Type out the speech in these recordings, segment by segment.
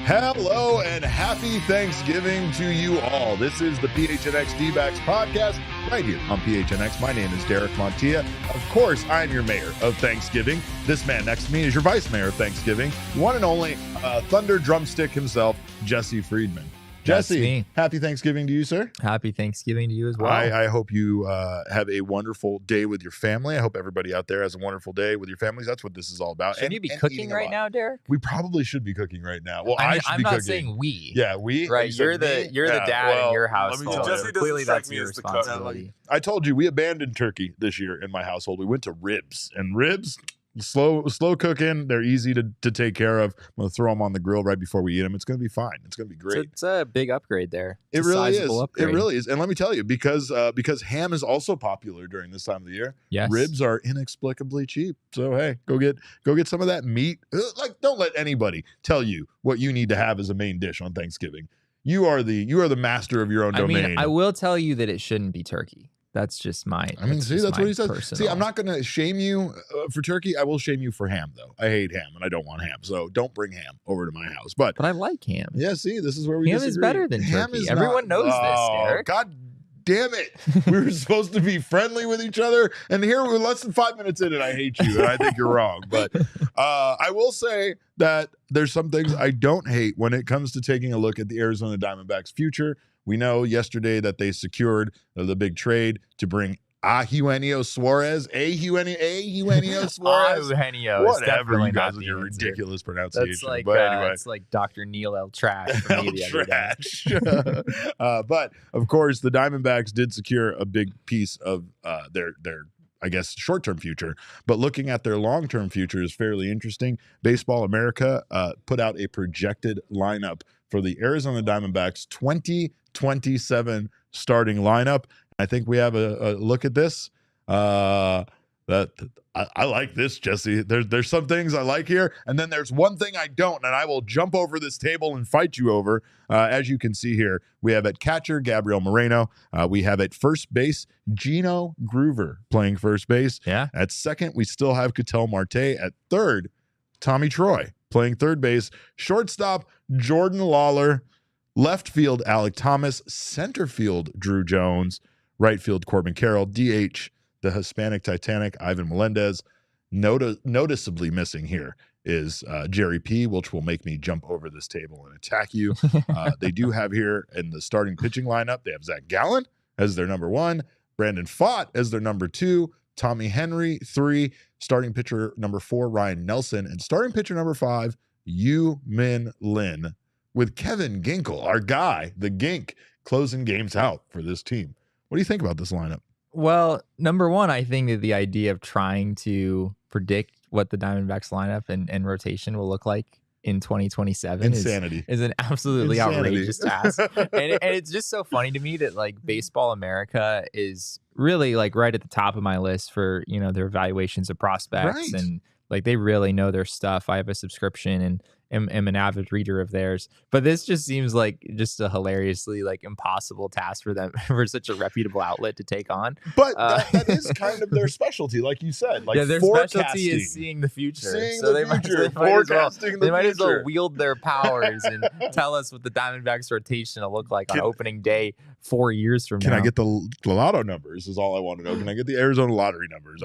Hello and happy Thanksgiving to you all. This is the PHNX D-Backs podcast right here on PHNX. My name is Derek Montilla. Of course, I'm your mayor of Thanksgiving. This man next to me is your vice mayor of Thanksgiving, one and only Thunder drumstick himself, Jesse Friedman. Jesse, happy Thanksgiving to you, sir. Happy Thanksgiving to you as well. I hope you have a wonderful day with your family. I hope everybody out there has a wonderful day with your families. That's what this is all about. Should you be cooking right now, Derek? We probably should be cooking right now. Well, I should I'm be not cooking. saying we. Yeah, we. Right, you're the dad in your household. Clearly, that's your responsibility. I told you we abandoned turkey this year in my household. We went to ribs, and ribs. Slow cooking. They're easy to take care of. I'm going to throw them on the grill right before we eat them. It's going to be fine. It's going to be great. It's a big upgrade there. It really is. Upgrade. It really is. And let me tell you, because ham is also popular during this time of the year. Yes. Ribs are inexplicably cheap. So hey, go get some of that meat. Like, don't let anybody tell you what you need to have as a main dish on Thanksgiving. You are the master of your own domain. I mean, I will tell you that it shouldn't be turkey. That's just my. That's what he says. Personal. See, I'm not going to shame you for turkey. I will shame you for ham, though. I hate ham, and I don't want ham. So don't bring ham over to my house. But I like ham. Yeah, see, this is where we disagree. Ham is better than turkey. Everyone knows this, Derek. God damn it. We were supposed to be friendly with each other, and here we're less than 5 minutes in, and I hate you, and I think you're wrong. But I will say that there's some things I don't hate when it comes to taking a look at the Arizona Diamondbacks' future. We know yesterday that they secured the big trade to bring Eugenio Suarez. Eugenio Suarez. Whatever, you guys with your ridiculous pronunciation. That's like, but anyway. it's like Dr. Neil L. Trash for me the other day. But, of course, the Diamondbacks did secure a big piece of their I guess, short-term future. But looking at their long-term future is fairly interesting. Baseball America put out a projected lineup for the Arizona Diamondbacks 2027 starting lineup. I think we have a look at this. That I like this, Jesse. There's some things I like here, and then there's one thing I don't, and I will jump over this table and fight you over. As you can see here, we have at catcher Gabriel Moreno. We have at first base Gino Groover playing first base. Yeah. At second, we still have Ketel Marte. At third, Tommy Troy playing third base. Shortstop Jordan Lawler. Left field Alec Thomas. Center field Drew Jones. Right field Corbin Carroll. DH the Hispanic Titanic, Ivan Melendez. Noticeably missing here is Jerry P., which will make me jump over this table and attack you. They do have here in the starting pitching lineup, they have Zach Gallen as their number 1, Brandon Pfaadt as their number 2, Tommy Henry 3, starting pitcher number 4, Ryan Nelson, and starting pitcher number 5, Yu-Min Lin, with Kevin Ginkel, our guy, the Gink, closing games out for this team. What do you think about this lineup? Well, number one, I think that the idea of trying to predict what the Diamondbacks lineup and rotation will look like in 2027 is an absolutely outrageous task. And it's just so funny to me that like Baseball America is really like right at the top of my list for, you know, their evaluations of prospects. Right. And like they really know their stuff. I have a subscription and am an avid reader of theirs, but this just seems like just a hilariously like impossible task for them for such a reputable outlet to take on. But that is kind of their specialty, like you said. Like, yeah, their specialty is seeing the future. They might as well wield their powers and tell us what the Diamondbacks rotation will look like on opening day 4 years from now. Can I get the lotto numbers? Is all I want to know. Can I get the Arizona lottery numbers?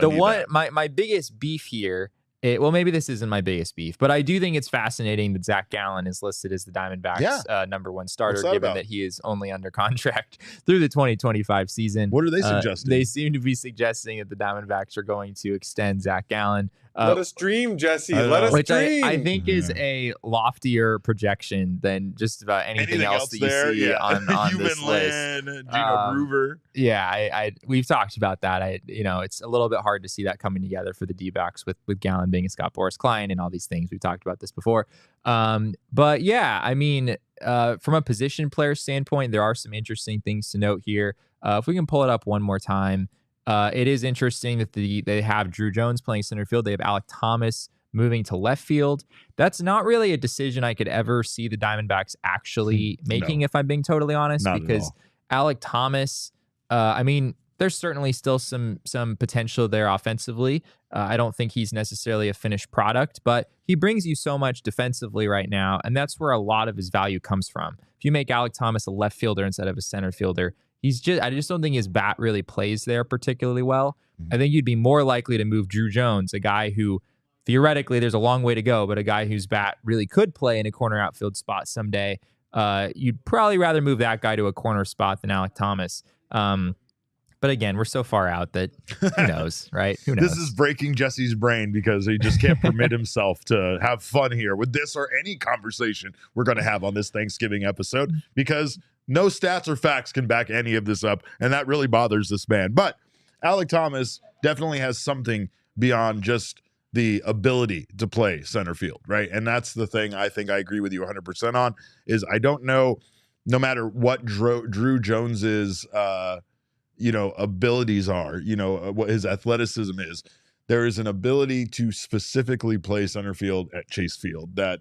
My biggest beef here. Well, maybe this isn't my biggest beef, but I do think it's fascinating that Zach Gallen is listed as the Diamondbacks' number 1 starter, given that he is only under contract through the 2025 season. What are they suggesting? They seem to be suggesting that the Diamondbacks are going to extend Zach Gallen Let us dream, Jesse. Let us dream. I think is a loftier projection than just about anything else that you see on this list. Gino Groover. Yeah, we've talked about that. It's a little bit hard to see that coming together for the D-backs with Gallen being a Scott Boras client and all these things. We've talked about this before. But yeah, I mean, from a position player standpoint, there are some interesting things to note here. If we can pull it up one more time. It is interesting that they have Drew Jones playing center field. They have Alek Thomas moving to left field. That's not really a decision I could ever see the Diamondbacks actually making, if I'm being totally honest, because Alek Thomas, I mean, there's certainly still some potential there offensively. I don't think he's necessarily a finished product, but he brings you so much defensively right now, and that's where a lot of his value comes from. If you make Alek Thomas a left fielder instead of a center fielder, I just don't think his bat really plays there particularly well. I think you'd be more likely to move Drew Jones, a guy who theoretically there's a long way to go, but a guy whose bat really could play in a corner outfield spot someday. You'd probably rather move that guy to a corner spot than Alek Thomas. But again, we're so far out that who knows, right? Who knows? This is breaking Jesse's brain because he just can't permit himself to have fun here with this or any conversation we're going to have on this Thanksgiving episode, because no stats or facts can back any of this up, and that really bothers this man. But Alek Thomas definitely has something beyond just the ability to play center field, right? And that's the thing I think I agree with you 100% on, is I don't know, no matter what Drew Jones's abilities are, what his athleticism is, there is an ability to specifically play center field at Chase Field that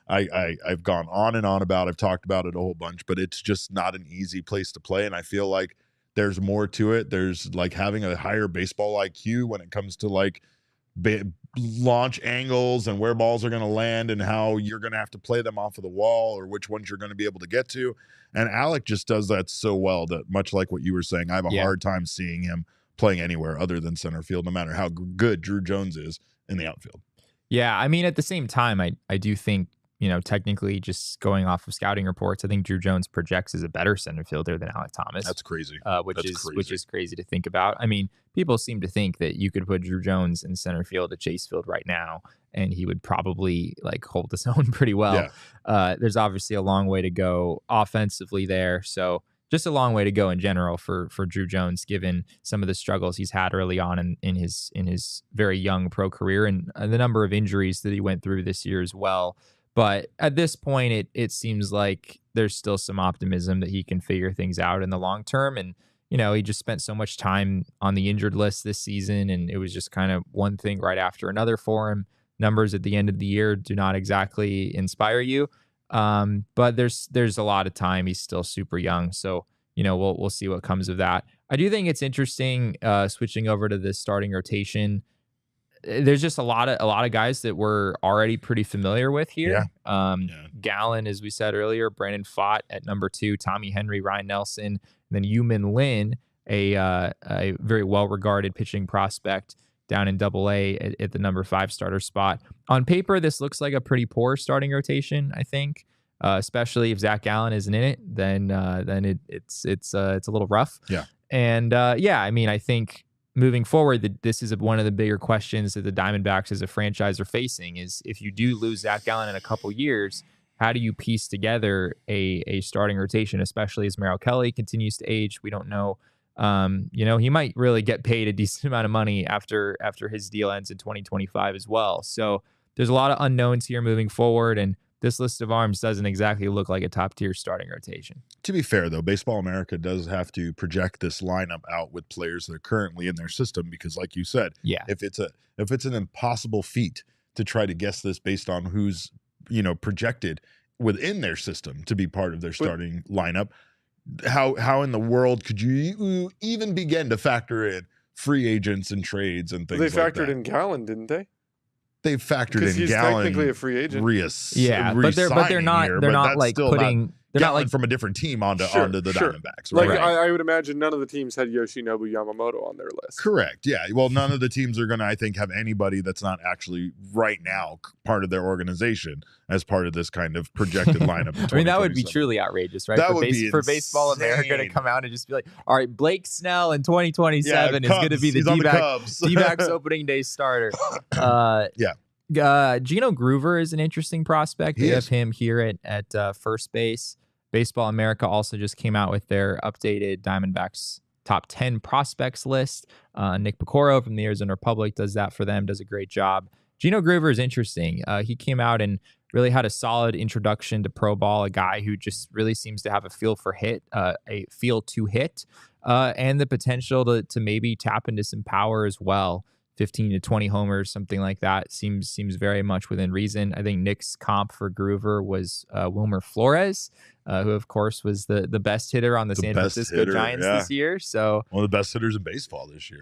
I've gone on and on about. I've talked about it a whole bunch, but it's just not an easy place to play. And I feel like there's more to it. There's like having a higher baseball IQ when it comes to like launch angles and where balls are going to land and how you're going to have to play them off of the wall or which ones you're going to be able to get to. And Alek just does that so well that, much like what you were saying, I have a hard time seeing him playing anywhere other than center field, no matter how good Drew Jones is in the outfield. Yeah, I mean, at the same time, I do think, technically just going off of scouting reports, I think Drew Jones projects as a better center fielder than Alek Thomas. That's crazy. Which is crazy to think about. I mean, people seem to think that you could put Drew Jones in center field at Chase Field right now, and he would probably like hold his own pretty well. Yeah. There's obviously a long way to go offensively there. So just a long way to go in general for Drew Jones, given some of the struggles he's had early on in his very young pro career and the number of injuries that he went through this year as well. But at this point, it seems like there's still some optimism that he can figure things out in the long term. And, he just spent so much time on the injured list this season, and it was just kind of one thing right after another for him. Numbers at the end of the year do not exactly inspire you. But there's a lot of time. He's still super young. So, we'll see what comes of that. I do think it's interesting, switching over to the starting rotation. There's just a lot of guys that we're already pretty familiar with here. Gallen, as we said earlier, Brandon Pfaadt at number 2, Tommy Henry, Ryan Nelson, and then Yu-Min Lin, a very well-regarded pitching prospect down in AA at the number 5 starter spot. On paper, this looks like a pretty poor starting rotation, I think, especially if Zach Gallen isn't in it, then it's a little rough. Yeah. And I mean, I think moving forward, this is one of the bigger questions that the Diamondbacks as a franchise are facing is if you do lose Zach Gallen in a couple years, how do you piece together a starting rotation, especially as Merrill Kelly continues to age? We don't know. He might really get paid a decent amount of money after his deal ends in 2025 as well. So there's a lot of unknowns here moving forward, and this list of arms doesn't exactly look like a top-tier starting rotation. To be fair, though, Baseball America does have to project this lineup out with players that are currently in their system because, like you said, if it's an impossible feat to try to guess this based on who's projected within their system to be part of their starting lineup, how in the world could you even begin to factor in free agents and trades and things like that? They factored in Gallen, didn't they? They've factored in he's Gallen. Technically a free agent. But they're not like putting they're not like from a different team onto the Diamondbacks. Right? Like I would imagine none of the teams had Yoshinobu Yamamoto on their list. Correct. Yeah. Well, none of the teams are going to, I think, have anybody that's not actually right now part of their organization as part of this kind of projected lineup. I mean, that would be truly outrageous, right? That would be for Baseball America to come out and just be like, all right, Blake Snell in 2027 is going to be the D-backs opening day starter. Gino Groover is an interesting prospect. We have him here at first base. Baseball America also just came out with their updated Diamondbacks top 10 prospects list. Nick Picoro from the Arizona Republic does that for them, does a great job. Gino Groover is interesting. He came out and really had a solid introduction to pro ball, a guy who just really seems to have a feel for a feel to hit, and the potential to maybe tap into some power as well. 15 to 20 homers, something like that seems very much within reason. I think Nick's comp for Groover was Wilmer Flores, who of course was the best hitter on the San Francisco Giants this year. So one of the best hitters in baseball this year.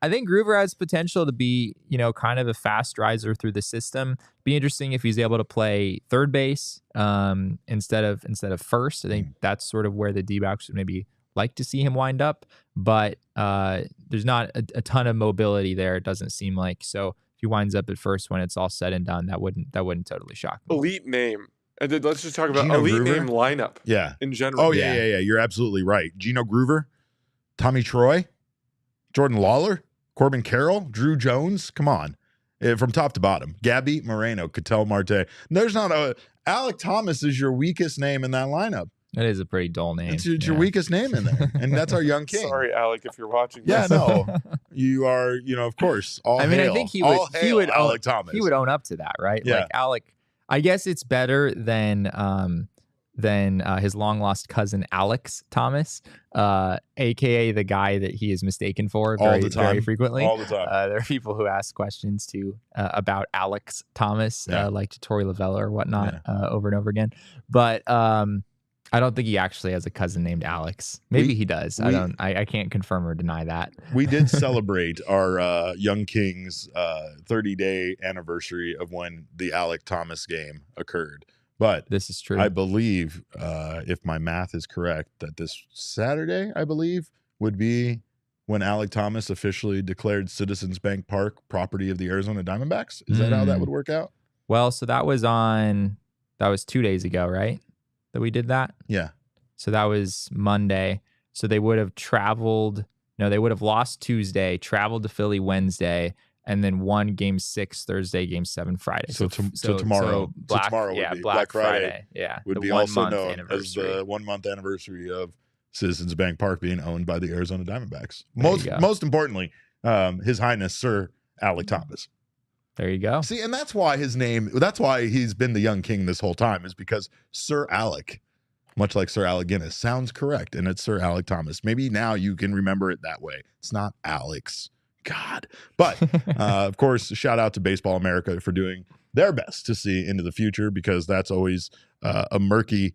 I think Groover has potential to be, kind of a fast riser through the system. Be interesting if he's able to play third base instead of first. I think that's sort of where the D-backs would maybe like to see him wind up, but there's not a ton of mobility there, it doesn't seem like. So if he winds up at first when it's all said and done, that wouldn't totally shock me. Elite name. And then let's just talk about Gino Groover? Name lineup. Yeah. In general. Oh, yeah. You're absolutely right. Gino Groover, Tommy Troy, Jordan Lawler, Corbin Carroll, Drew Jones. Come on. From top to bottom. Gabby Moreno, Ketel Marte. There's not Alek Thomas is your weakest name in that lineup. That is a pretty dull name. It's your weakest name in there. And that's our young king. Sorry, Alec, if you're watching this. Yeah, no. You are, of course. I think he would Alek Thomas. He would own up to that, right? Yeah. Like Alec, I guess it's better than his long lost cousin Alex Thomas, aka the guy that he is mistaken for very frequently. All the time. There are people who ask questions too about Alex Thomas, like to Tori Lavella or whatnot, over and over again. But I don't think he actually has a cousin named Alex. Maybe he does. I can't confirm or deny that. We did celebrate our Young Kings 30-day anniversary of when the Alek Thomas game occurred. But this is true. I believe, if my math is correct, that this Saturday, I believe, would be when Alek Thomas officially declared Citizens Bank Park property of the Arizona Diamondbacks. Is that how that would work out? Well, so that was 2 days ago, right? That we did that? Yeah. So that was Monday. So they would have they would have lost Tuesday, traveled to Philly Wednesday, and then won Game 6 Thursday, Game 7 Friday. So tomorrow, tomorrow would be Black Friday. Yeah, would be also known as the 1 month anniversary of Citizens Bank Park being owned by the Arizona Diamondbacks. Most importantly, His Highness Sir Alek Thomas. There you go. See, and that's why that's why he's been the young king this whole time, is because Sir Alec, much like Sir Alec Guinness, sounds correct, and it's Sir Alek Thomas. Maybe now you can remember it that way. It's not Alex. God. But, of course, shout out to Baseball America for doing their best to see into the future, because that's always a murky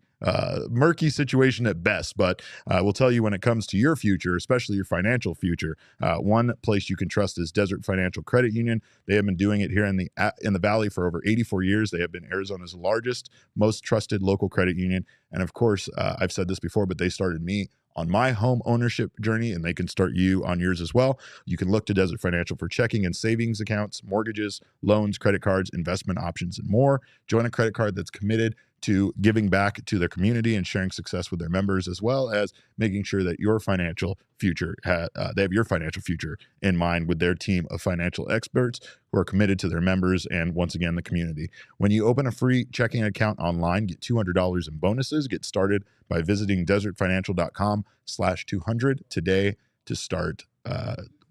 situation at best. But we'll tell you, when it comes to your future, especially your financial future, one place you can trust is Desert Financial Credit Union. They have been doing it here in the Valley for over 84 years. They have been Arizona's largest, most trusted local credit union. And of course, I've said this before, but they started me on my home ownership journey, and they can start you on yours as well. You can look to Desert Financial for checking and savings accounts, mortgages, loans, credit cards, investment options, and more. Join a credit card that's committed to giving back to their community and sharing success with their members, as well as making sure that your financial future, they have your financial future in mind with their team of financial experts who are committed to their members and, once again, the community. When you open a free checking account online, get $200 in bonuses. Get started by visiting desertfinancial.com/200 today to start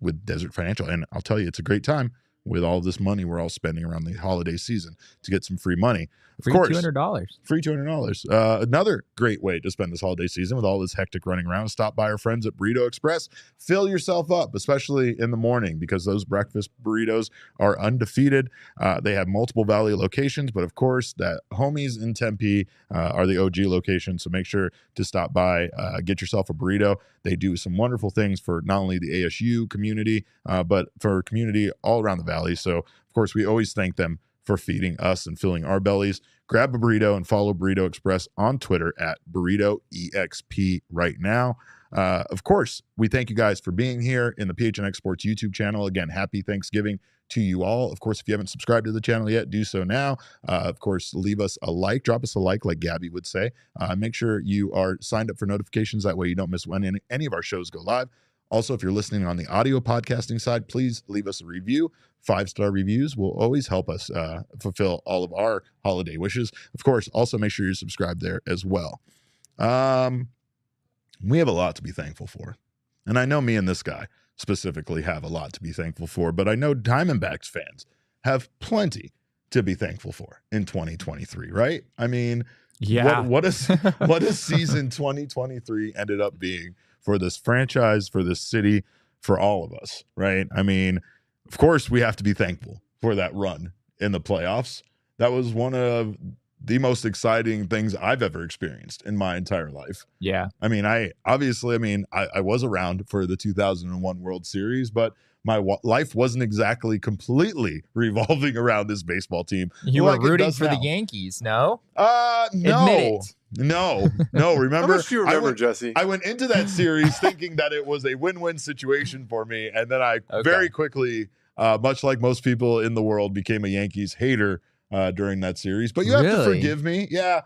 with Desert Financial. And I'll tell you, it's a great time with all this money we're all spending around the holiday season to get some free money. Of course, $200. Free $200. Another great way to spend this holiday season with all this hectic running around. Stop by our friends at Burrito Express. Fill yourself up, especially in the morning, because those breakfast burritos are undefeated. They have multiple Valley locations, but of course, that homies in Tempe are the OG location. So make sure to stop by, get yourself a burrito. They do some wonderful things for not only the ASU community, but for community all around the Valley. So, of course, we always thank them for feeding us and filling our bellies. grab a burrito and follow Burrito Express on Twitter at BurritoEXP right now. Of course, we thank you guys for being here in the PHNX Sports YouTube channel. Again, happy Thanksgiving to you all. Of course, if you haven't subscribed to the channel yet, do so now. Of course, leave us a like, drop us a like Gabby would say. Make sure you are signed up for notifications. That way you don't miss when any of our shows go live. Also, if you're listening on the audio podcasting side, please leave us a review. 5-star reviews will always help us fulfill all of our holiday wishes. Of course, also make sure you're subscribed there as well. We have a lot to be thankful for. And I know me and this guy specifically have a lot to be thankful for, but I know Diamondbacks fans have plenty to be thankful for in 2023, right? I mean, yeah. What a season 2023 ended up being for this franchise, for this city, for all of us, right? I mean, of course, we have to be thankful for that run in the playoffs. That was one of the most exciting things I've ever experienced in my entire life. Yeah. I mean, I was around for the 2001 World Series, but my life wasn't exactly completely revolving around this baseball team. You were rooting for the Yankees, no? No. Admit it. No. Remember? How much do you remember, Jesse? I went into that series thinking that it was a win-win situation for me, and then I very quickly, much like most people in the world, became a Yankees hater during that series. But you have to forgive me. Yeah,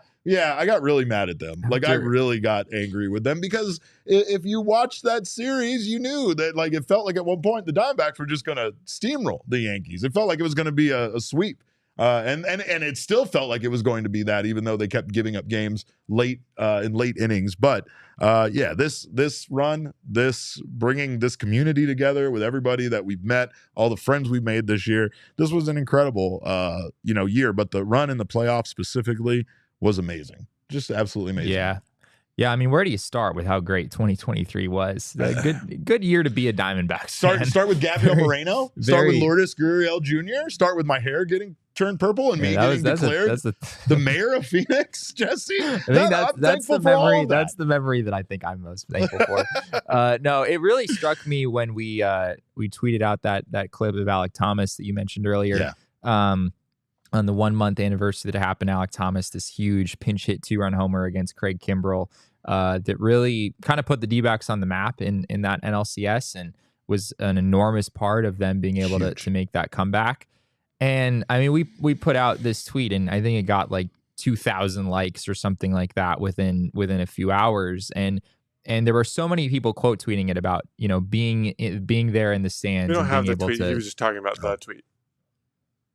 I got really mad at them. Like, I really got angry with them because if you watched that series, you knew that, like, it felt like at one point the Diamondbacks were just going to steamroll the Yankees. It felt like it was going to be a sweep. And it still felt like it was going to be that, even though they kept giving up games late in late innings. But this run, this bringing this community together with everybody that we've met, all the friends we've made this year, this was an incredible year. But the run in the playoffs specifically was amazing, just absolutely amazing. Yeah, I mean, where do you start with how great 2023 was? Good year to be a Diamondbacks fan. Start with Gabriel Moreno. Start with Lourdes Gurriel Jr. Start with my hair getting turned purple and me getting declared the mayor of Phoenix, Jesse. I think that's the memory. That's the memory that I think I'm most thankful for. No, it really struck me when we tweeted out that clip of Alek Thomas that you mentioned earlier. Yeah. On the 1 month anniversary that happened, Alek Thomas, this huge pinch hit 2-run homer against Craig Kimbrell. That really kind of put the D-backs on the map in that NLCS and was an enormous part of them being able to make that comeback. And I mean, we put out this tweet and I think it got like 2,000 likes or something like that within a few hours. And there were so many people quote tweeting it about, being there in the stands. We don't and have being the able tweet. to, He was just talking about that tweet.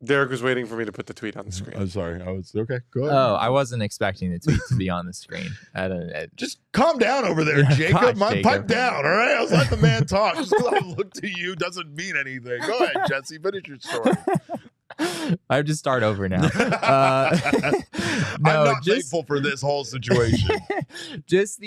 Derek was waiting for me to put the tweet on the screen. I'm sorry. Okay. Go ahead. Oh, I wasn't expecting the tweet to be on the screen. Just calm down over there, Jacob. Pipe down, all right? I was letting the man talk. Just because I look to you doesn't mean anything. Go ahead, Jesse. Finish your story. I have to start over now. I'm not thankful for this whole situation. Just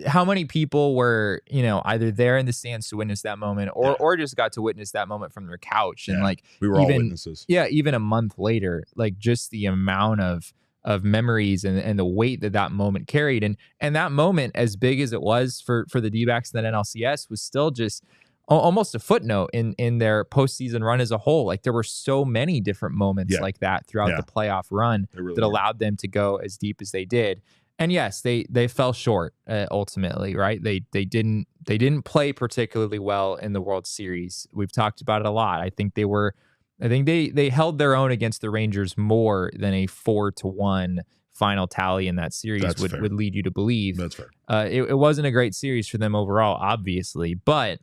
how many people were, either there in the stands to witness that moment or just got to witness that moment from their couch. And we were all witnesses. Yeah. Even a month later, like just the amount of memories and the weight that moment carried. And that moment, as big as it was for the D-backs in that NLCS, was still just almost a footnote in their postseason run as a whole. Like there were so many different moments like that throughout the playoff run that allowed them to go as deep as they did. And yes, they fell short ultimately, right? They didn't play particularly well in the World Series. We've talked about it a lot. I think they held their own against the Rangers more than a 4-1 final tally in that series would lead you to believe. That's fair. It wasn't a great series for them overall, obviously, but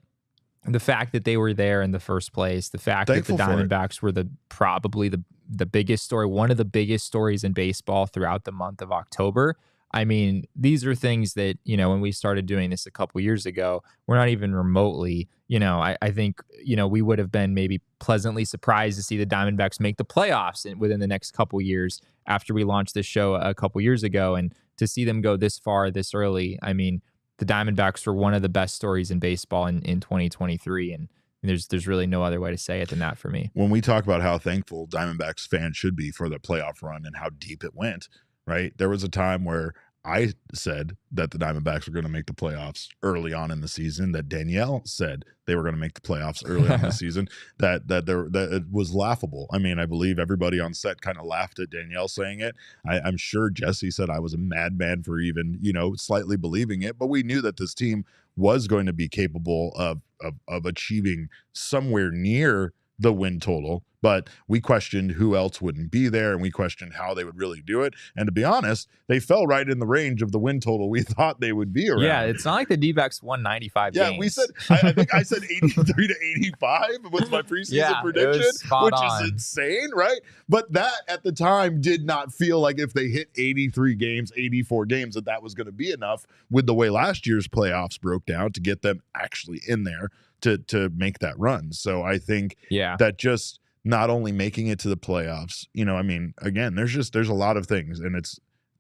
the fact that they were there in the first place, the fact that the Diamondbacks were probably the biggest story, one of the biggest stories in baseball throughout the month of October. I mean, these are things that, when we started doing this a couple years ago, we're not even remotely, I think, we would have been maybe pleasantly surprised to see the Diamondbacks make the playoffs within the next couple years after we launched this show a couple years ago. And to see them go this far, this early, I mean, the Diamondbacks were one of the best stories in baseball in 2023. And there's really no other way to say it than that for me. When we talk about how thankful Diamondbacks fans should be for the playoff run and how deep it went, right? There was a time where I said that the Diamondbacks were going to make the playoffs early on in the season, that Danielle said they were going to make the playoffs early on in the season, that it was laughable. I mean, I believe everybody on set kind of laughed at Danielle saying it. I'm sure Jesse said I was a madman for even, slightly believing it, but we knew that this team was going to be capable of achieving somewhere near the win total, but we questioned who else wouldn't be there, and we questioned how they would really do it. And to be honest, they fell right in the range of the win total we thought they would be around. Yeah, it's not like the D-backs won 95 games. Yeah, we said, I think I said 83 to 85 was my preseason prediction, which is insane, right? But that at the time did not feel like if they hit 83 games, 84 games, that was going to be enough with the way last year's playoffs broke down to get them actually in there to make that run. So I think that just not only making it to the playoffs, I mean, again, there's a lot of things, and it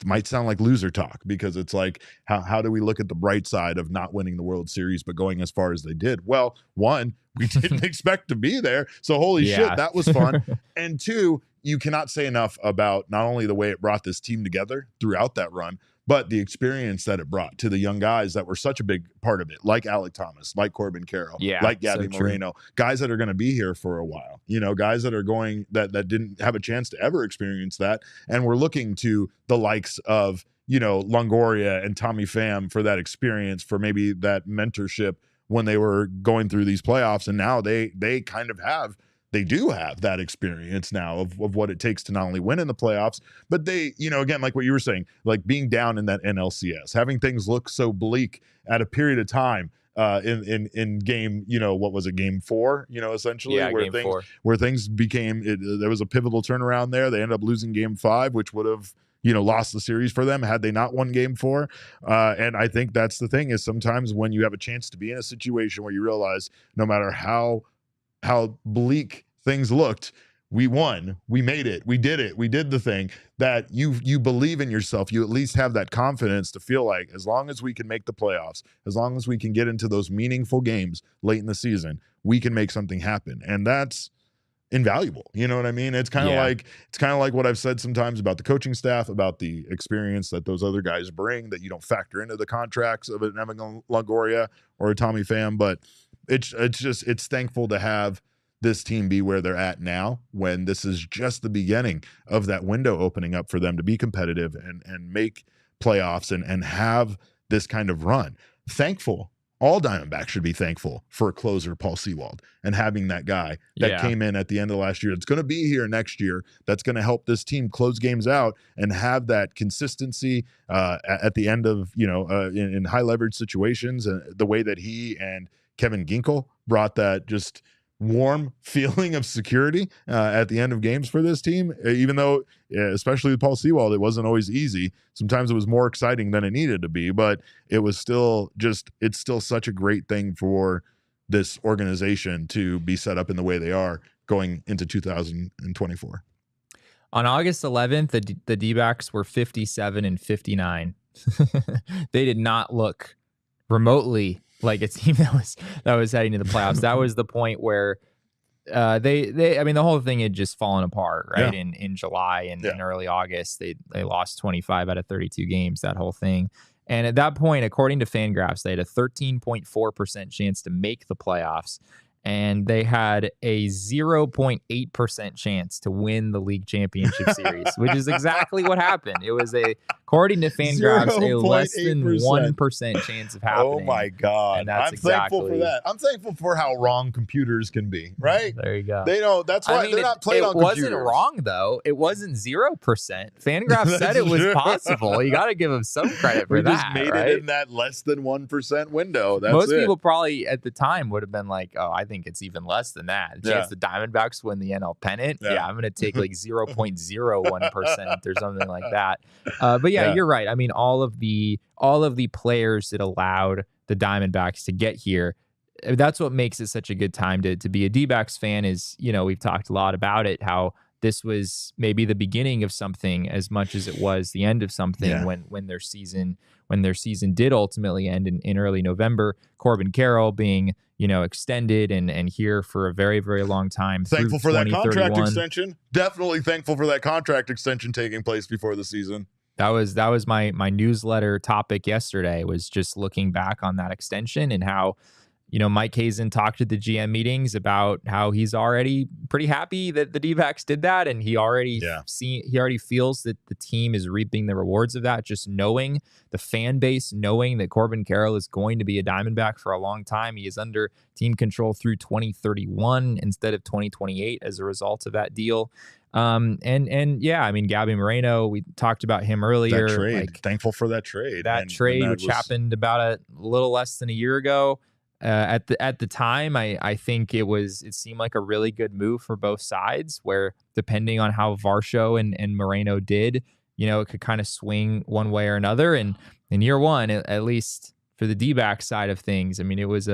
might sound like loser talk because it's like, how do we look at the bright side of not winning the World Series but going as far as they did? Well, one, we didn't expect to be there, so holy shit, that was fun. And two, you cannot say enough about not only the way it brought this team together throughout that run, but the experience that it brought to the young guys that were such a big part of it, like Alec Thomas, like Corbin Carroll, like Gabby Moreno, guys that are going to be here for a while, guys that are going that didn't have a chance to ever experience that. And we're looking to the likes of, Longoria and Tommy Pham for that experience, for maybe that mentorship when they were going through these playoffs. And now they kind of they do have that experience now of what it takes to not only win in the playoffs, but they, again, like what you were saying, like being down in that NLCS, having things look so bleak at a period of time in game, what was it, game 4, essentially, where things became, there was a pivotal turnaround there. They ended up losing game 5, which would have, lost the series for them had they not won game 4. And I think that's the thing, is sometimes when you have a chance to be in a situation where you realize no matter how bleak things looked, we won, we made it, we did the thing, that you believe in yourself. You at least have that confidence to feel like, as long as we can make the playoffs, as long as we can get into those meaningful games late in the season, we can make something happen. And that's invaluable. You know what I mean? It's kind of like what I've said sometimes about the coaching staff, about the experience that those other guys bring that you don't factor into the contracts of an Evan Longoria or a Tommy Pham. But it's thankful to have this team be where they're at now, when this is just the beginning of that window opening up for them to be competitive and make playoffs and have this kind of run. Thankful. All Diamondbacks should be thankful for a closer, Paul Sewald, and having that guy that came in at the end of last year, that's going to be here next year, that's going to help this team close games out and have that consistency at the end of, in high leverage situations, and the way that he and Kevin Ginkel brought that just warm feeling of security at the end of games for this team, even though, especially with Paul Sewald, it wasn't always easy. Sometimes it was more exciting than it needed to be, but it was still it's still such a great thing for this organization to be set up in the way they are going into 2024. On August 11th, the D-backs were 57-59. They did not look remotely like a team that was heading to the playoffs. That was the point where I mean, the whole thing had just fallen apart, right? In July and in early August, they lost 25 out of 32 games, that whole thing. And at that point, according to Fangraphs, they had a 13.4% chance to make the playoffs, and they had a 0.8% chance to win the league championship series, which is exactly what happened. It was according to Fangraphs, a less than 1% chance of happening. Oh my God. And I'm thankful for that. I'm thankful for how wrong computers can be, right? There you go. They don't, that's why they're not playing on computers. It wasn't wrong though. It wasn't 0%. Fangraphs said it was possible. You got to give them some credit for that. We just made it in that less than 1% window. That's Most people probably at the time would have been like, oh, I think it's even less than that. The chance the Diamondbacks win the NL pennant. Yeah, I'm going to take like 0.01% or something like that. But you're right. I mean, all of the players that allowed the Diamondbacks to get here, that's what makes it such a good time to be a D-backs fan. Is, we've talked a lot about it, how this was maybe the beginning of something as much as it was the end of something when their season did ultimately end in early November. Corbin Carroll being, extended and here for a very, very long time. Thankful for that contract extension. Definitely thankful for that contract extension taking place before the season. That was my newsletter topic yesterday, was just looking back on that extension and how, Mike Hazen talked at the GM meetings about how he's already pretty happy that the D-backs did that. And he already feels that the team is reaping the rewards of that. Just knowing the fan base, knowing that Corbin Carroll is going to be a Diamondback for a long time. He is under team control through 2031 instead of 2028 as a result of that deal. Gabby Moreno, we talked about him earlier. That trade, thankful for that trade. Which happened about a little less than a year ago. At the time, I think it seemed like a really good move for both sides, where depending on how Varsho and Moreno did, it could kind of swing one way or another. And in year one, at least for the D-back side of things, I mean, it was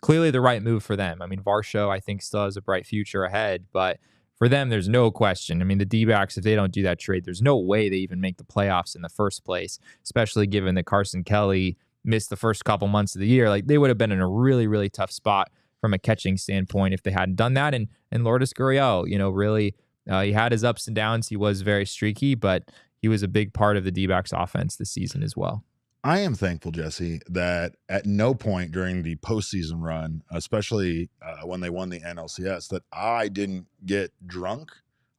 clearly the right move for them. I mean, Varsho, I think, still has a bright future ahead, but for them, there's no question. I mean, the D-backs, if they don't do that trade, there's no way they even make the playoffs in the first place, especially given that Carson Kelly missed the first couple months of the year. Like, they would have been in a really, really tough spot from a catching standpoint if they hadn't done that. And Lourdes Gurriel, really, he had his ups and downs. He was very streaky, but he was a big part of the D-backs offense this season as well. I am thankful, Jesse, that at no point during the postseason run, especially when they won the NLCS, that I didn't get drunk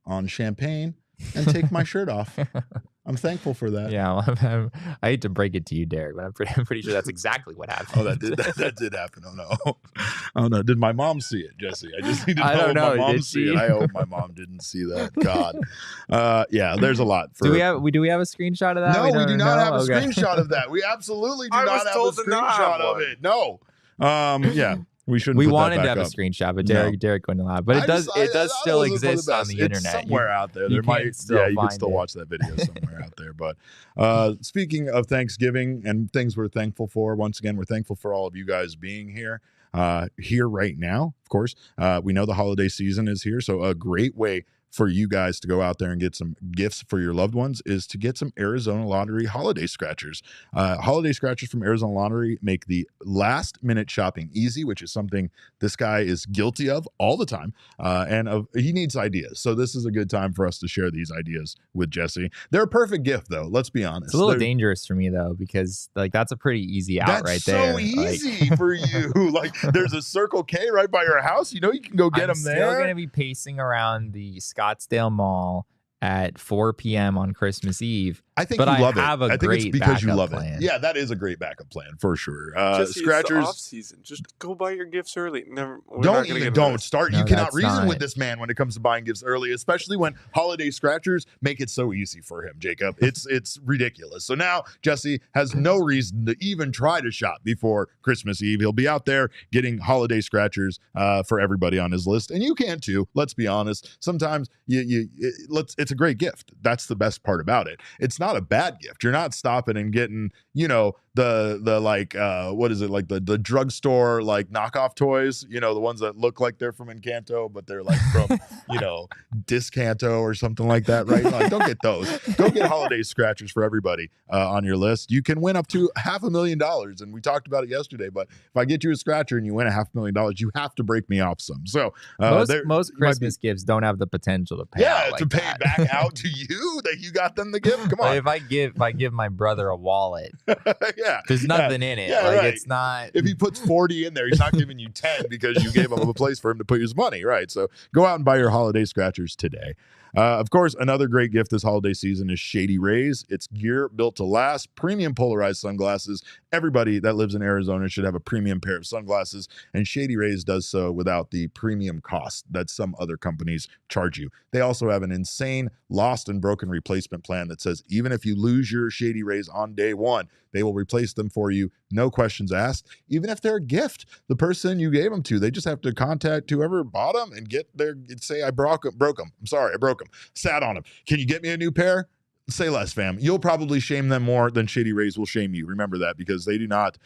on champagne and take my shirt off. I'm thankful for that. Yeah, well, I hate to break it to you, Derek, but I'm pretty sure that's exactly what happened. Oh, that did happen. Oh no, oh no. Did my mom see it, Jesse? I just need to know if my mom see it. I hope my mom didn't see that. God, yeah. There's a lot. Do we have a screenshot of that? No, we do not have a screenshot of that. We absolutely do not have a screenshot of it. No. Yeah. We wanted to have a screenshot, but Derek wouldn't allow it. But it does still exist on the internet. It's somewhere out there. You can still watch that video somewhere out there. But speaking of Thanksgiving and things we're thankful for, once again, we're thankful for all of you guys being here right now. Of course, we know the holiday season is here, so a great way for you guys to go out there and get some gifts for your loved ones is to get some Arizona Lottery holiday scratchers. Holiday scratchers from Arizona Lottery make the last minute shopping easy, which is something this guy is guilty of all the time. He needs ideas. So this is a good time for us to share these ideas with Jesse. They're a perfect gift though. Let's be honest. It's a little dangerous for me though, because that's a pretty easy out right there. That's so easy for you. Like, there's a Circle K right by your house. You can go get them there. I'm still going to be pacing around the Scottsdale Mall at 4 p.m. on Christmas Eve. I think you love it. I think it's because you love it. Yeah, that is a great backup plan for sure. Scratchers. Off season. Just go buy your gifts early. Don't start. You cannot reason with this man when it comes to buying gifts early, especially when holiday scratchers make it so easy for him, Jacob. It's ridiculous. So now Jesse has no reason to even try to shop before Christmas Eve. He'll be out there getting holiday scratchers for everybody on his list, and you can too. Let's be honest. Sometimes it's a great gift. That's the best part about it. It's not a bad gift. You're not stopping and getting, the like what is it, like the drugstore like knockoff toys, the ones that look like they're from Encanto but they're like from Discanto or something like that, right? Like, don't get those. Go get holiday scratchers for everybody on your list. You can win up to $500,000, and we talked about it yesterday, but if I get you a scratcher and you win $500,000, you have to break me off some. So most Christmas gifts don't have the potential to pay pay back out to you that you got them the gift. Come on. Like, if I give my brother a wallet, there's nothing in it. It's not. If he puts 40 in there, he's not giving you 10 because you gave him a place for him to put his money, right? So go out and buy your holiday scratchers today. Of course, another great gift this holiday season is Shady Rays. It's gear built to last, premium polarized sunglasses. Everybody that lives in Arizona should have a premium pair of sunglasses, and Shady Rays does so without the premium cost that some other companies charge you. They also have an insane lost and broken replacement plan that says even if you lose your Shady Rays on day one, they will replace them for you, no questions asked. Even if they're a gift, the person you gave them to, they just have to contact whoever bought them and say, I broke them. I'm sorry, I broke them. Sat on them. Can you get me a new pair? Say less, fam. You'll probably shame them more than Shady Rays will shame you. Remember that, because they do not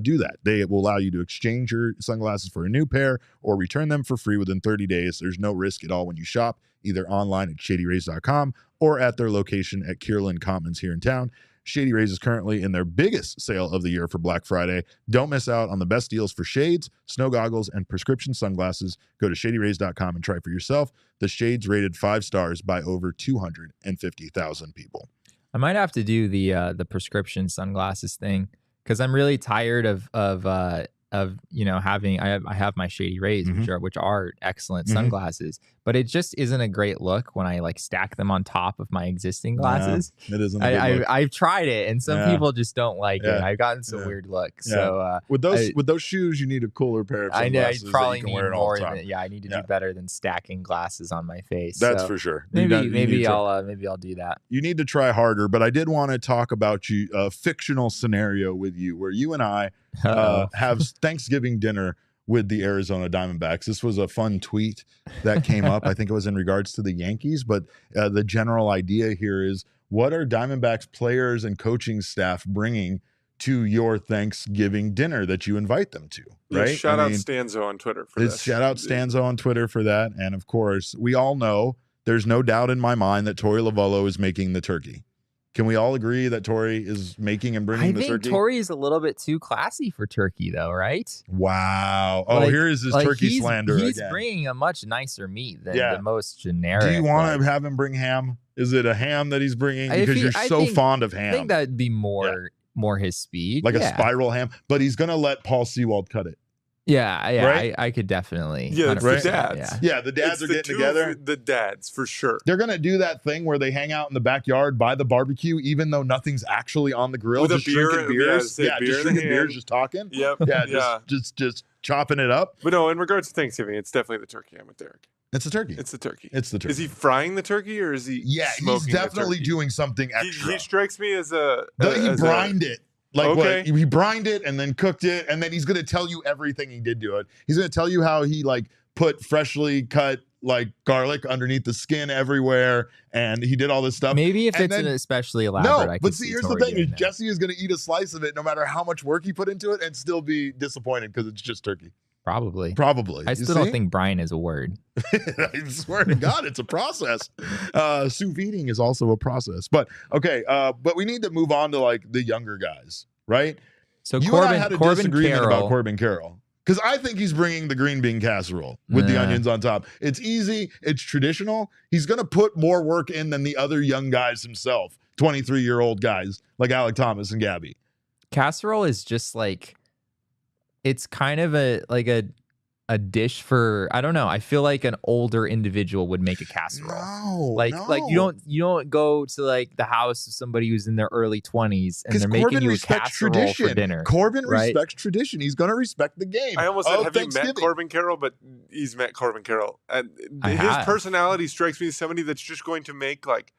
do that. They will allow you to exchange your sunglasses for a new pair or return them for free within 30 days. There's no risk at all when you shop, either online at shadyrays.com or at their location at Kierland Commons here in town. Shady Rays is currently in their biggest sale of the year for Black Friday. Don't miss out on the best deals for shades, snow goggles, and prescription sunglasses. Go to shadyrays.com and try for yourself. The shades rated 5 stars by over 250,000 people. I might have to do the prescription sunglasses thing because I'm really tired of having I have my Shady Rays, which are excellent sunglasses, but it just isn't a great look when I like stack them on top of my existing glasses. It isn't a good look. I've tried it, and some people just don't like it. I've gotten some weird looks. So with those shoes, you need a cooler pair of sunglasses. I probably need more than I need to do better than stacking glasses on my face. That's for sure. Maybe I'll do that. You need to try harder, but I did want to talk about a fictional scenario with you where you and I have Thanksgiving dinner with the Arizona Diamondbacks. This was a fun tweet that came up. I think it was in regards to the Yankees, but the general idea here is, what are Diamondbacks players and coaching staff bringing to your Thanksgiving dinner that you invite them to? Right? Yeah, shout out Stanzo on Twitter for this. Shout out Stanzo on Twitter for that. And of course, we all know, there's no doubt in my mind that Torey Lovullo is making the turkey. Can we all agree that Torey is making and bringing the turkey? I think Torey is a little bit too classy for turkey, though, right? Wow. Oh, here is his turkey slander He's again. bringing a much nicer meat than the most generic. Do you want to have him bring ham? Is it a ham that he's bringing? Because you're so fond of ham. I think that'd be more his speed. Like a spiral ham. But he's going to let Paul Sewald cut it. Yeah, right? I could definitely. Yeah, it's the dads. Yeah, the dads are getting together. The dads, for sure. They're going to do that thing where they hang out in the backyard by the barbecue, even though nothing's actually on the grill. With just drinking beers. Just drinking beers, just talking. Yep. Yeah, just chopping it up. But no, in regards to Thanksgiving, it's definitely the turkey. I'm with Derek. It's the turkey. It's the turkey. It's the turkey. Is he frying the turkey or is he smoking he's definitely doing something extra. He strikes me as a... he brined it. Like what? He brined it and then cooked it, and then he's going to tell you everything he did to it. He's going to tell you how he like put freshly cut like garlic underneath the skin everywhere, and he did all this stuff. Maybe if it's an especially elaborate. No, but see, here's the thing: Jesse is going to eat a slice of it, no matter how much work he put into it, and still be disappointed because it's just turkey. Probably. I still don't think brine is a word. I swear to God, it's a process. Sous videing is also a process. But okay, but we need to move on to like the younger guys, right? So you and I had a disagreement about Corbin Carroll. Because I think he's bringing the green bean casserole with the onions on top. It's easy. It's traditional. He's going to put more work in than the other young guys himself, 23-year-old guys like Alec Thomas and Gabby. Casserole is just like, it's kind of a dish for, I don't know. I feel like an older individual would make a casserole. Like you don't go to like the house of somebody who's in their early 20s and they're making you a casserole for dinner. Corbin respects tradition. He's going to respect the game. I almost said, have you met Corbin Carroll? But he's met Corbin Carroll, and his personality strikes me as somebody that's just going to make like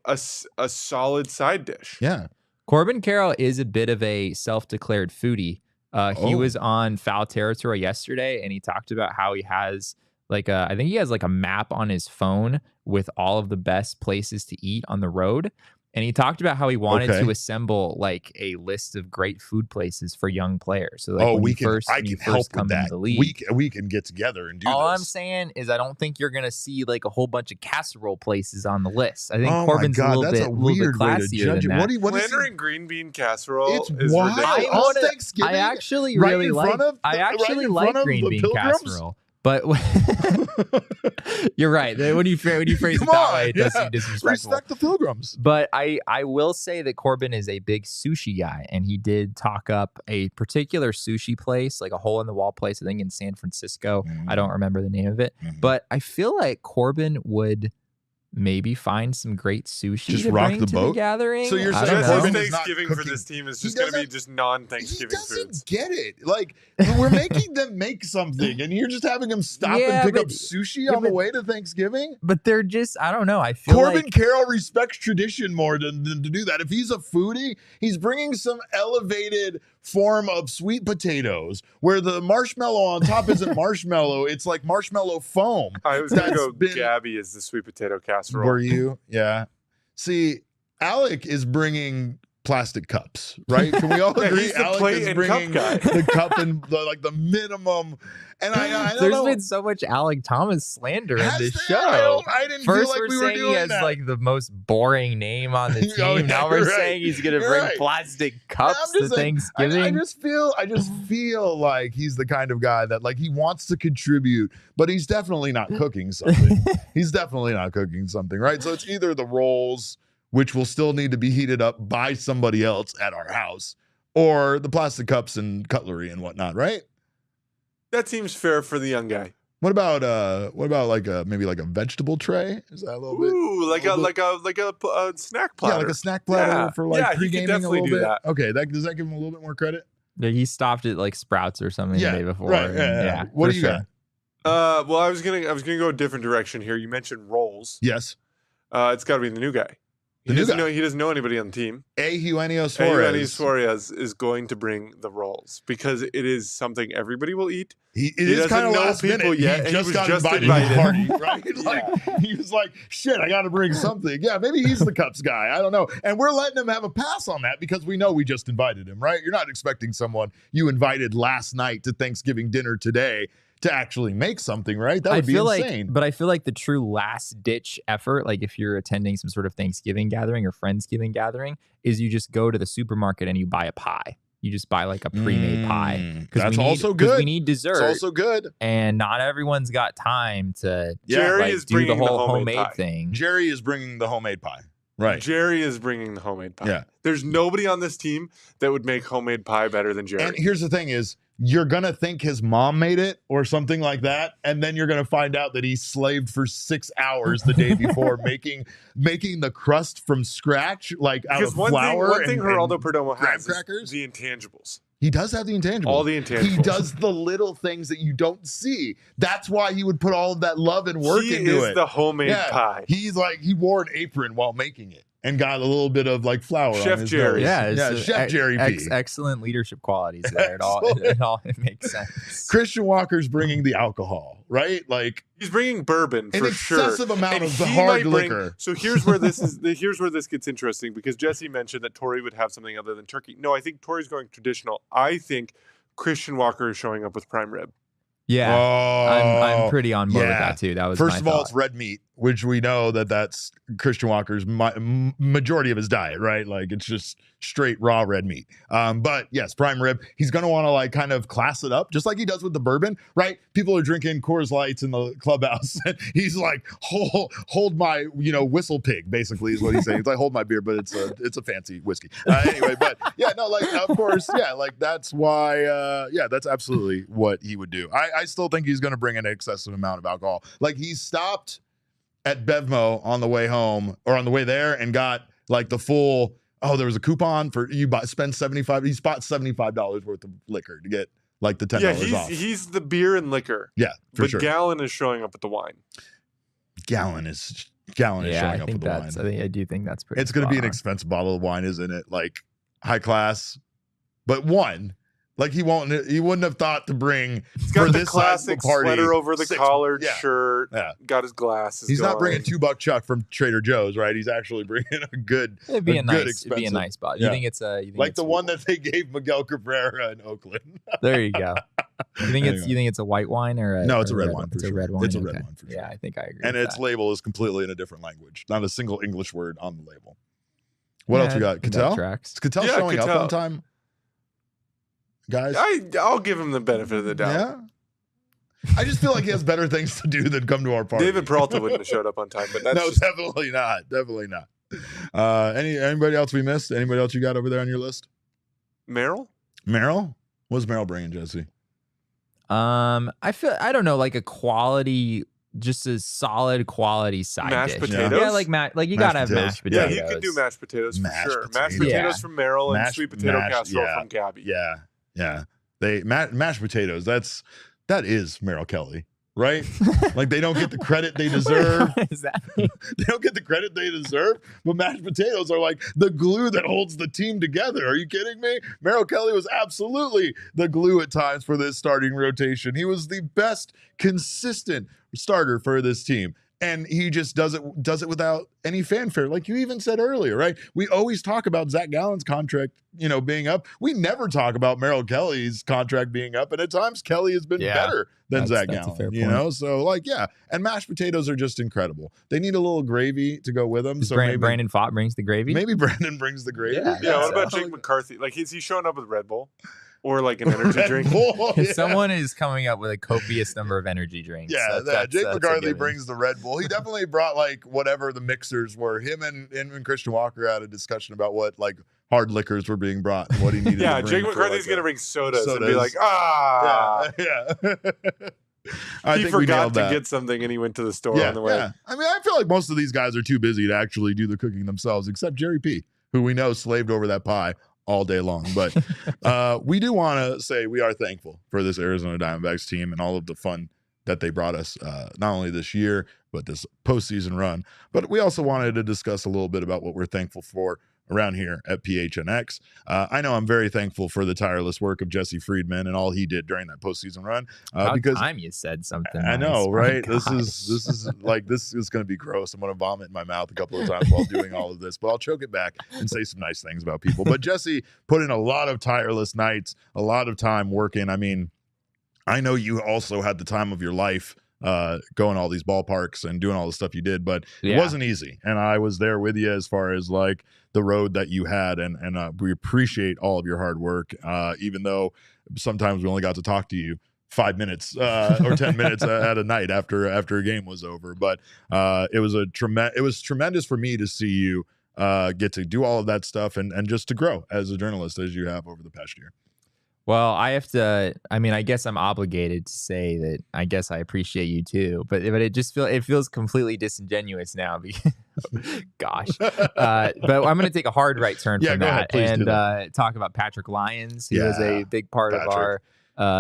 a solid side dish. Yeah, Corbin Carroll is a bit of a self-declared foodie. He was on Foul Territory yesterday, and he talked about how he has I think he has like a map on his phone with all of the best places to eat on the road. And he talked about how he wanted to assemble like a list of great food places for young players. So like I can help with that. We can get together and do this. All I'm saying is I don't think you're going to see like a whole bunch of casserole places on the list. I think Corbin's a little bit classier than that. Slandering green bean casserole is wild. ridiculous. I actually really like green bean casserole. But you're right. When you phrase it that way, it does seem disrespectful. Respect the Pilgrims. But I will say that Corbin is a big sushi guy, and he did talk up a particular sushi place, like a hole-in-the-wall place, I think in San Francisco. I don't remember the name of it. But I feel like Corbin would maybe find some great sushi just to rock bring the to boat. The gathering. So you're saying Corbin Thanksgiving for this team is just going to be just non-Thanksgiving foods. He doesn't get it. Like, we're making them make something, and you're just having them stop and pick up sushi on the way to Thanksgiving? But they're just, I don't know. I feel Corbin Carroll respects tradition more than to do that. If he's a foodie, he's bringing some elevated form of sweet potatoes where the marshmallow on top isn't marshmallow. It's like marshmallow foam. I was going to go Gabby is the sweet potato casserole. Were you? Yeah. See, Alec is bringing plastic cups, right? Can we all agree? Alec is bringing the cup and the minimum. And I don't know. There's been so much Alec Thomas slander in this show. I didn't First feel like we were saying doing he has that. like the most boring name on the team. Now we're saying he's going to bring plastic cups to Thanksgiving. I just feel like he's the kind of guy that like he wants to contribute, but he's definitely not cooking something. Right? So it's either the rolls which will still need to be heated up by somebody else at our house, or the plastic cups and cutlery and whatnot, right? That seems fair for the young guy. What about like maybe like a vegetable tray? Is that a little bit? Ooh, like a snack platter. Yeah, like a snack platter for like pre-gaming a little bit. That. Okay, does that give him a little bit more credit? Yeah, he stopped at like Sprouts or something the day before. Right. Yeah. What do you got? Well, I was gonna go a different direction here. You mentioned rolls. Yes. It's got to be the new guy. He doesn't know anybody on the team. Eugenio Suarez is going to bring the rolls because it is something everybody will eat. It is kind of last minute. Yet, he just got invited to the party, right? He was like, shit, I got to bring something. Yeah, maybe he's the Cups guy. I don't know. And we're letting him have a pass on that because we know we just invited him, right? You're not expecting someone you invited last night to Thanksgiving dinner today to actually make something, right? That would be insane. But I feel like the true last ditch effort, like if you're attending some sort of Thanksgiving gathering or Friendsgiving gathering, is you just go to the supermarket and you buy a pie. You just buy like a pre-made pie. That's also good. Because we need dessert. It's also good. And not everyone's got time to Jerry is do the whole homemade thing. Jerry is bringing the homemade pie. Right. Jerry is bringing the homemade pie. Yeah. There's nobody on this team that would make homemade pie better than Jerry. And here's the thing is, you're going to think his mom made it or something like that. And then you're going to find out that he slaved for 6 hours the day before making the crust from scratch, like out of flour. One thing Geraldo Perdomo has crackers. Is the intangibles. He does have the intangibles. All the intangibles. He does the little things that you don't see. That's why he would put all of that love and work into it. He is the homemade pie. He's like, he wore an apron while making it and got a little bit of like flour Chef on his Jerry. nose. Yeah, Chef Jerry P. Excellent leadership qualities there. It makes sense. Christian Walker's bringing the alcohol, right? Like he's bringing bourbon for sure. An excessive amount of the hard liquor. So here's where this gets interesting because Jesse mentioned that Tori would have something other than turkey. No, I think Tori's going traditional. I think Christian Walker is showing up with prime rib. Yeah, I'm pretty on board with that too. That was first of all, it's red meat, which we know that's Christian Walker's majority of his diet, right? Like it's just straight raw red meat. But yes, prime rib. He's going to want to like kind of class it up, just like he does with the bourbon, right? People are drinking Coors Lights in the clubhouse, and he's like, hold my whistle pig, basically is what he's saying. He's like, hold my beer, but it's a fancy whiskey. Anyway, but yeah, no, like of course, yeah, like that's why, that's absolutely what he would do. I still think he's going to bring an excessive amount of alcohol. Like he stopped at Bevmo on the way home or on the way there and got like the full. Oh, there was a coupon for spend $75. He bought $75 worth of liquor to get like the $10 off. He's the beer and liquor. Yeah, for sure. Gallon is showing up with the wine. Gallon is showing up with the wine. I do think that's pretty. It's going to be an expensive bottle of wine, isn't it? Like high class, but one. Like he wouldn't have thought to bring for this classic sweater over the collared shirt. Yeah. Got his glasses. He's not bringing $2 Chuck from Trader Joe's, right? He's actually bringing a good. It'd be a nice bottle. Yeah. You think it's the one that they gave Miguel Cabrera in Oakland? There you go. You think it's a white wine or no? It's a red wine. It's a red wine. It's a red wine for sure. Yeah, I think I agree. And its label is completely in a different language. Not a single English word on the label. What else we got? Cattell? Is Cattell showing up on time? Guys, I'll give him the benefit of the doubt. Yeah, I just feel like he has better things to do than come to our party. David Peralta wouldn't have showed up on time, but that's definitely not. Anybody else we missed? Anybody else you got over there on your list? Merrill? What's Merrill bringing, Jesse? I don't know, like a quality. Just a solid quality side mashed dish. Potatoes? Yeah, like you gotta have mashed potatoes. Yeah, he could do mashed potatoes for sure. Mashed potatoes from Merrill and sweet potato casserole from Gabby. Yeah. Mashed potatoes. That is Merrill Kelly, right? Like they don't get the credit they deserve. Exactly. They don't get the credit they deserve, but mashed potatoes are like the glue that holds the team together. Are you kidding me? Merrill Kelly was absolutely the glue at times for this starting rotation. He was the best consistent starter for this team. And he just does it without any fanfare, like you even said earlier, right? We always talk about Zach Gallen's contract, being up. We never talk about Merrill Kelly's contract being up, and at times Kelly has been better than Zach Gallen. So like, and mashed potatoes are just incredible. They need a little gravy to go with them. Brandon Fott brings the gravy. Maybe Brandon brings the gravy. Yeah. What about Jake McCarthy? Like, is he showing up with Red Bull? Or like an energy drink. Bull, yeah. Someone is coming up with a copious number of energy drinks. Yeah, Jake McCarthy brings the Red Bull. He definitely brought like whatever the mixers were. Him and Christian Walker had a discussion about what like hard liquors were being brought and what he needed. Yeah, to bring Jake McCarthy's like, gonna bring sodas and be like, yeah. He forgot to get something and he went to the store on the way. Yeah. I mean, I feel like most of these guys are too busy to actually do the cooking themselves, except Jerry P, who we know slaved over that pie all day long. But we do want to say we are thankful for this Arizona Diamondbacks team and all of the fun that they brought us, not only this year, but this postseason run. But we also wanted to discuss a little bit about what we're thankful for around here at PHNX. I know I'm very thankful for the tireless work of Jesse Friedman and all he did during that postseason run. Because time you said something. I know, right? This is going to be gross. I'm going to vomit in my mouth a couple of times while doing all of this, but I'll choke it back and say some nice things about people. But Jesse put in a lot of tireless nights, a lot of time working. I mean, I know you also had the time of your life going all these ballparks and doing all the stuff you did, but it wasn't easy. And I was there with you as far as like the road that you had. And we appreciate all of your hard work, even though sometimes we only got to talk to you 5 minutes or 10 minutes at a night after a game was over. But it was tremendous for me to see you get to do all of that stuff and just to grow as a journalist as you have over the past year. Well, I guess I'm obligated to say that I guess I appreciate you too, but it just feels completely disingenuous now. Gosh. But I'm going to take a hard right turn from that and talk about Patrick Lyons, who was a big part of our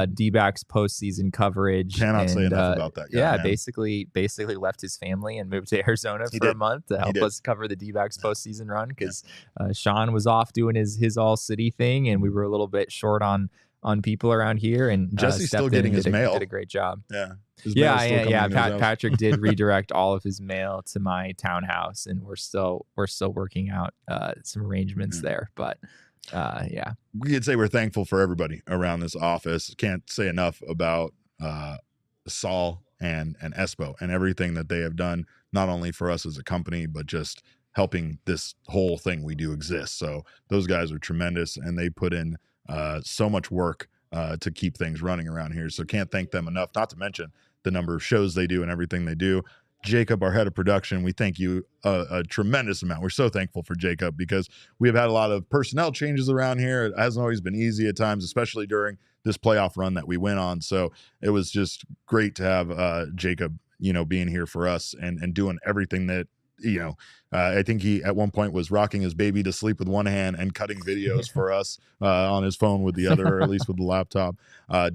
D-backs postseason coverage. Cannot say enough about that guy. Yeah, basically left his family and moved to Arizona for a month to help us cover the D-backs postseason run because Sean was off doing his ALLCITY thing, and we were a little bit short on people around here. And Jesse's still getting his mail. Did a great job. Yeah. Patrick did redirect all of his mail to my townhouse, and we're still working out some arrangements there, but. We could say we're thankful for everybody around this office. Can't say enough about Saul and Espo and everything that they have done, not only for us as a company, but just helping this whole thing we do exist. So those guys are tremendous, and they put in so much work to keep things running around here. So can't thank them enough, not to mention the number of shows they do and everything they do. Jacob, our head of production, we thank you a tremendous amount. We're so thankful for Jacob because we have had a lot of personnel changes around here. It hasn't always been easy at times, especially during this playoff run that we went on. So it was just great to have Jacob, being here for us and doing everything that, I think he at one point was rocking his baby to sleep with one hand and cutting videos for us on his phone with the other, or at least with the laptop.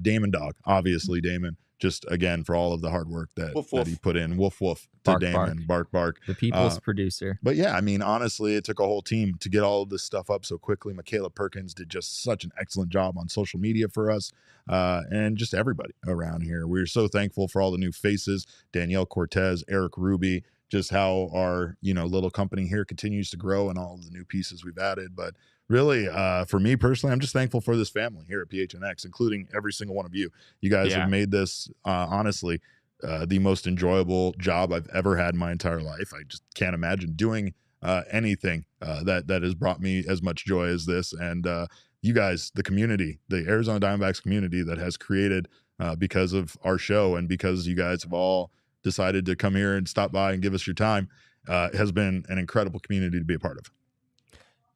Damon Dog, obviously Damon. Just again for all of the hard work that he put in. Woof woof to bark, Damon, bark. The people's producer. But yeah, I mean, honestly, it took a whole team to get all of this stuff up so quickly. Michaela Perkins did just such an excellent job on social media for us, and just everybody around here. We're so thankful for all the new faces: Danielle Cortez, Eric Ruby. Just how our little company here continues to grow and all of the new pieces we've added. But really, for me personally, I'm just thankful for this family here at PHNX, including every single one of you. You guys have made this, honestly, the most enjoyable job I've ever had in my entire life. I just can't imagine doing anything that has brought me as much joy as this. And you guys, the community, the Arizona Diamondbacks community that has created because of our show and because you guys have all decided to come here and stop by and give us your time, has been an incredible community to be a part of.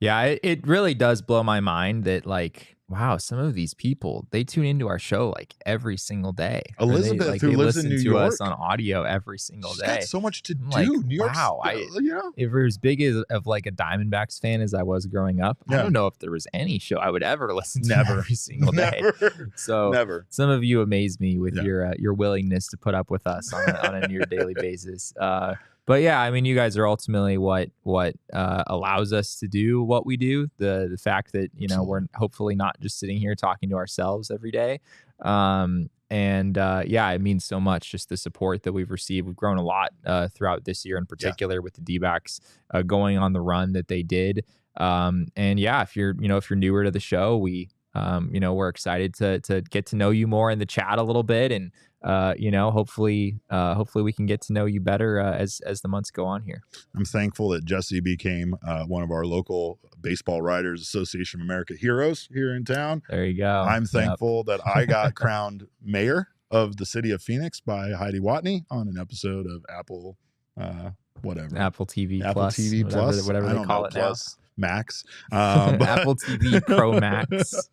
Yeah, it really does blow my mind that, like, wow, some of these people, they tune into our show like every single day. Elizabeth, who lives in New York, listen to us on audio every single day. Got so much to do. Like, New York, wow, if we're as big of like a Diamondbacks fan as I was growing up, I don't know if there was any show I would ever listen to every single day. So some of you amaze me with your willingness to put up with us on a near daily basis. But yeah, I mean, you guys are ultimately what allows us to do what we do. The fact that we're hopefully not just sitting here talking to ourselves every day. It means so much, just the support that we've received. We've grown a lot throughout this year, in particular with the D-backs going on the run that they did. If you're newer to the show, we're excited to get to know you more in the chat a little bit, and hopefully we can get to know you better as the months go on here. I'm thankful that Jesse became one of our local Baseball Writers Association of America heroes here in town. There you go. I'm thankful that I got crowned mayor of the city of Phoenix by Heidi Watney on an episode of Apple TV Plus, whatever they call it Plus Max, Apple TV Pro Max.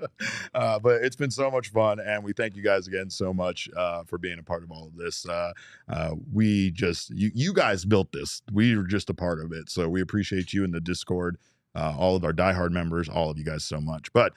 But it's been so much fun, and we thank you guys again so much for being a part of all of this. You guys built this. We were just a part of it, so we appreciate you in the Discord, all of our diehard members, all of you guys so much. But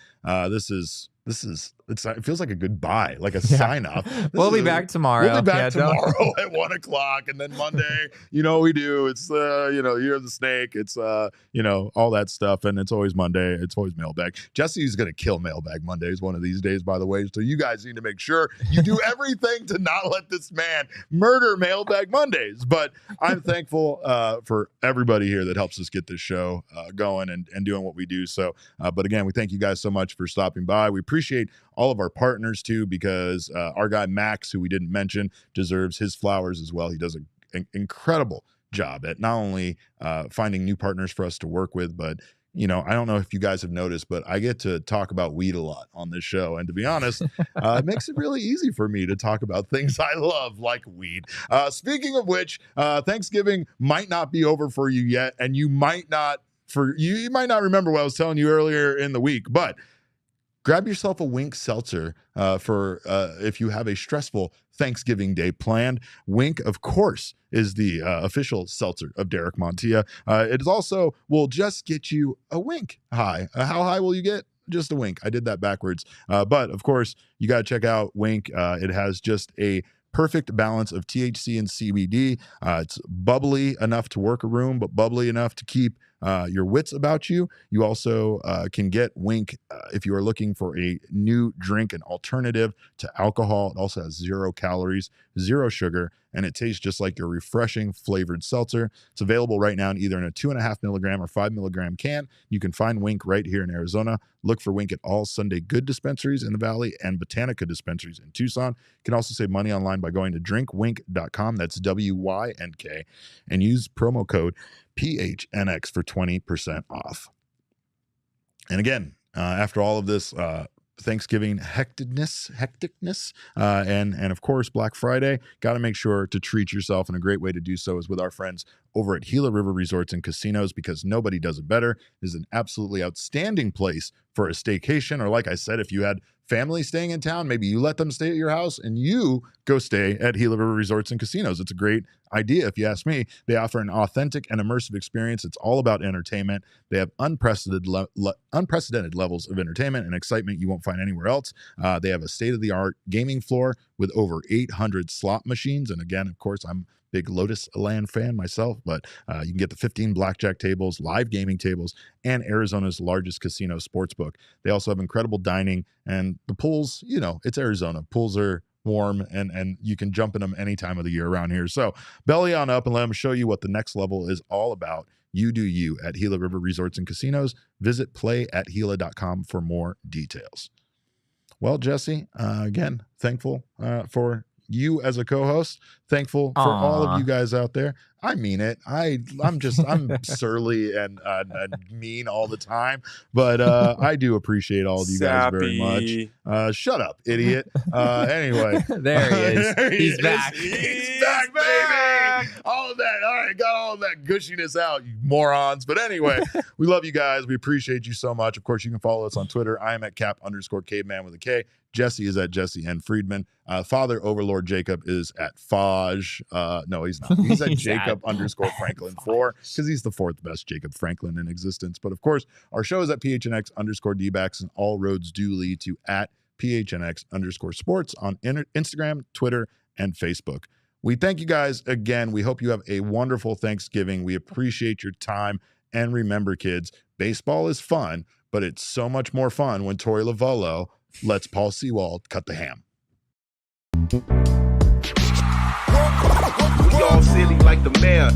it feels like a goodbye, like a sign up. We'll be back tomorrow. We'll be back tomorrow at 1:00, and then Monday, what we do. It's Year of the Snake. It's all that stuff, and it's always Monday. It's always mailbag. Jesse's gonna kill mailbag Mondays one of these days, by the way. So you guys need to make sure you do everything to not let this man murder mailbag Mondays. But I'm thankful for everybody here that helps us get this show going and doing what we do. So, but again, we thank you guys so much for stopping by. We appreciate all of our partners too, because our guy Max, who we didn't mention, deserves his flowers as well. He does an incredible job at not only finding new partners for us to work with, but I don't know if you guys have noticed, but I get to talk about weed a lot on this show. And to be honest, it makes it really easy for me to talk about things I love, like weed. Speaking of which, Thanksgiving might not be over for you yet, and you might not remember what I was telling you earlier in the week, but grab yourself a Wink seltzer for if you have a stressful Thanksgiving day planned. Wink, of course, is the official seltzer of Derek Montilla. It is also will just get you a wink high. How high will you get? Just a wink. I did that backwards. But of course, you got to check out Wink. It has just a perfect balance of THC and CBD. It's bubbly enough to work a room, but bubbly enough to keep your wits about you. You also can get Wink if you are looking for a new drink, an alternative to alcohol. It also has 0 calories, 0 sugar, and it tastes just like your refreshing flavored seltzer. It's available right now in either in a 2.5 milligram or 5 milligram can. You can find Wink right here in Arizona. Look for Wink at all Sunday Good dispensaries in the Valley and Botanica dispensaries in Tucson. You can also save money online by going to drinkwink.com. That's WYNK, and use promo code PHNX for 20% off. And again, after all of this Thanksgiving hecticness, and of course Black Friday, got to make sure to treat yourself, and a great way to do so is with our friends over at Gila River Resorts and Casinos, because nobody does it better. It is an absolutely outstanding place for a staycation, or like I said, if you had family staying in town, maybe you let them stay at your house and you go stay at Gila River Resorts and Casinos. It's a great idea, if you ask me. They offer an authentic and immersive experience. It's all about entertainment. They have unprecedented levels of entertainment and excitement you won't find anywhere else. They have a state-of-the-art gaming floor with over 800 slot machines. And again, of course, I'm big Lotus Land fan myself, but you can get the 15 blackjack tables, live gaming tables, and Arizona's largest casino sportsbook. They also have incredible dining, and the pools, it's Arizona. Pools are warm, and you can jump in them any time of the year around here. So belly on up and let them show you what the next level is all about. You do you at Gila River Resorts and Casinos. Visit playatgila.com for more details. Well, Jesse, again, thankful for you as a co-host, thankful for all of you guys out there. I mean it. I'm surly and mean all the time, but I do appreciate all of you guys very much. Shut up, idiot. Anyway, there he is. He's back. He's back, baby. All of that. All right, got all of that gushiness out, you morons. But anyway, we love you guys. We appreciate you so much. Of course, you can follow us on Twitter. I am at @cap_caveman with a K. Jesse is at Jesse N. Friedman. Father Overlord Jacob is at Faj. No, he's not. He's at Jacob _Franklin 4, because he's the 4th best Jacob Franklin in existence. But of course, our show is at PHNX _DBacks, and all roads do lead to at PHNX _sports on Instagram, Twitter, and Facebook. We thank you guys again. We hope you have a wonderful Thanksgiving. We appreciate your time. And remember, kids, baseball is fun, but it's so much more fun when Torey Lovullo lets Paul Sewald cut the ham. We all silly like the mayor.